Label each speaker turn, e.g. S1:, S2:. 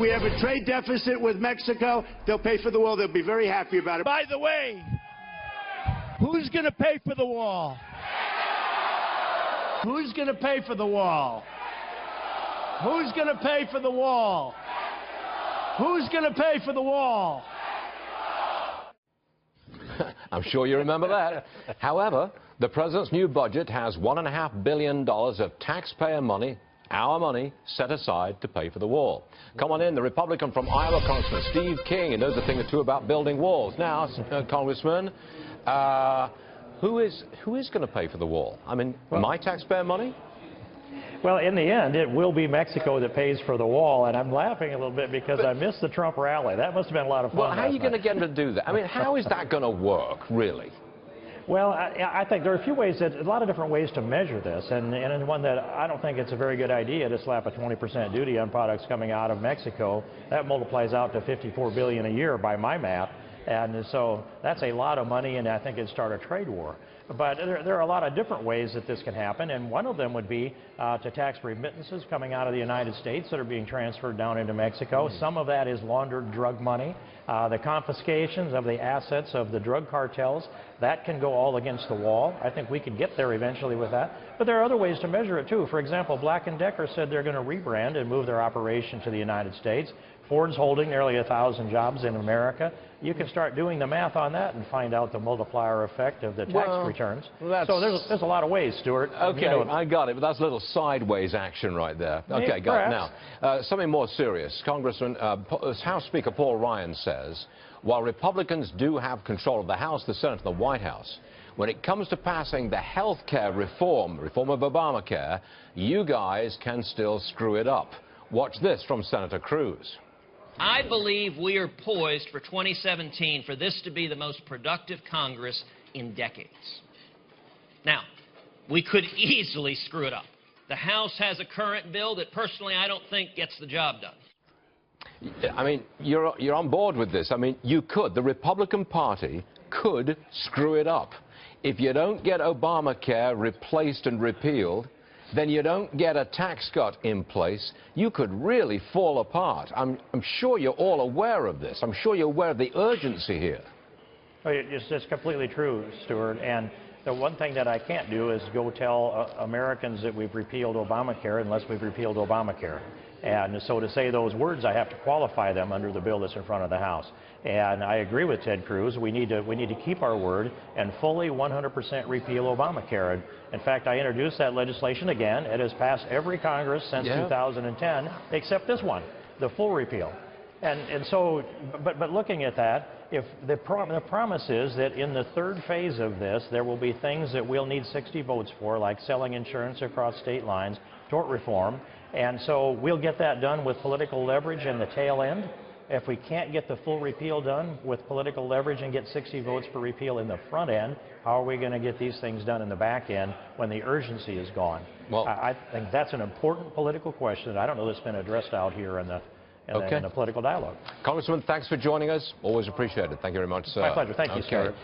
S1: We have a trade deficit with Mexico. They'll pay for the wall. They'll be very happy about it.
S2: By the way, who's going to pay for the wall? Who's going to pay for the wall? Who's going to pay for the wall? Who's going to pay for the wall?
S3: I'm sure you remember that. However, the president's new budget has $1.5 billion of taxpayer money, our money, set aside to pay for the wall. Come on in, the Republican from Iowa, Congressman Steve King, who knows a thing or two about building walls. Now, Congressman, who is going to pay for the wall? I mean, my taxpayer money?
S4: Well, in the end, it will be Mexico that pays for the wall, and I'm laughing a little bit because I missed the Trump rally. That must have been a lot of fun.
S3: Well, how are you going to get them to do that? I mean, how is that going to work, really?
S4: Well, I think there are a few ways, a lot of different ways to measure this, and one that I don't think it's a very good idea to slap a 20% duty on products coming out of Mexico. That multiplies out to $54 billion a year by my math, and so that's a lot of money, and I think it'd start a trade war. But there are a lot of different ways that this can happen, and one of them would be to tax remittances coming out of the United States that are being transferred down into Mexico. Some of that is laundered drug money. The confiscations of the assets of the drug cartels, that can go all against the wall. I think we could get there eventually with that. But there are other ways to measure it, too. For example, Black & Decker said they're going to rebrand and move their operation to the United States. Ford's holding nearly 1,000 jobs in America. You can start doing the math on that and find out the multiplier effect of the tax returns. So there's a lot lot of ways, Stuart.
S3: Okay, I got it, but that's a little sideways action right there. Okay, got it. Now, something more serious. Congressman, House Speaker Paul Ryan says, while Republicans do have control of the House, the Senate, and the White House, when it comes to passing the health care reform of Obamacare, you guys can still screw it up. Watch this from Senator Cruz.
S5: I believe we are poised for 2017 for this to be the most productive Congress in decades. Now, we could easily screw it up. The House has a current bill that personally I don't think gets the job done.
S3: I mean, you're on board with this. I mean, you could. The Republican Party could screw it up. If you don't get Obamacare replaced and repealed, then you don't get a tax cut in place, you could really fall apart. I'm sure you're all aware of this. I'm sure you're aware of the urgency here.
S4: It's completely true, Stuart. And the one thing that I can't do is go tell Americans that we've repealed Obamacare unless we've repealed Obamacare. And so to say those words, I have to qualify them under the bill that's in front of the House. And I agree with Ted Cruz. We need to keep our word and fully 100% repeal Obamacare. And in fact, I introduced that legislation again. It has passed every Congress since 2010, except this one, the full repeal. And so, but looking at that, if the promise is that in the third phase of this, there will be things that we'll need 60 votes for, like selling insurance across state lines, tort reform, and so we'll get that done with political leverage in the tail end. If we can't get the full repeal done with political leverage and get 60 votes for repeal in the front end, how are we going to get these things done in the back end when the urgency is gone? Well, I think that's an important political question that I don't know that's been addressed out here in the political dialogue.
S3: Congressman, thanks for joining us. Always appreciated. Thank you very much, sir.
S4: My pleasure. Thank you, sir.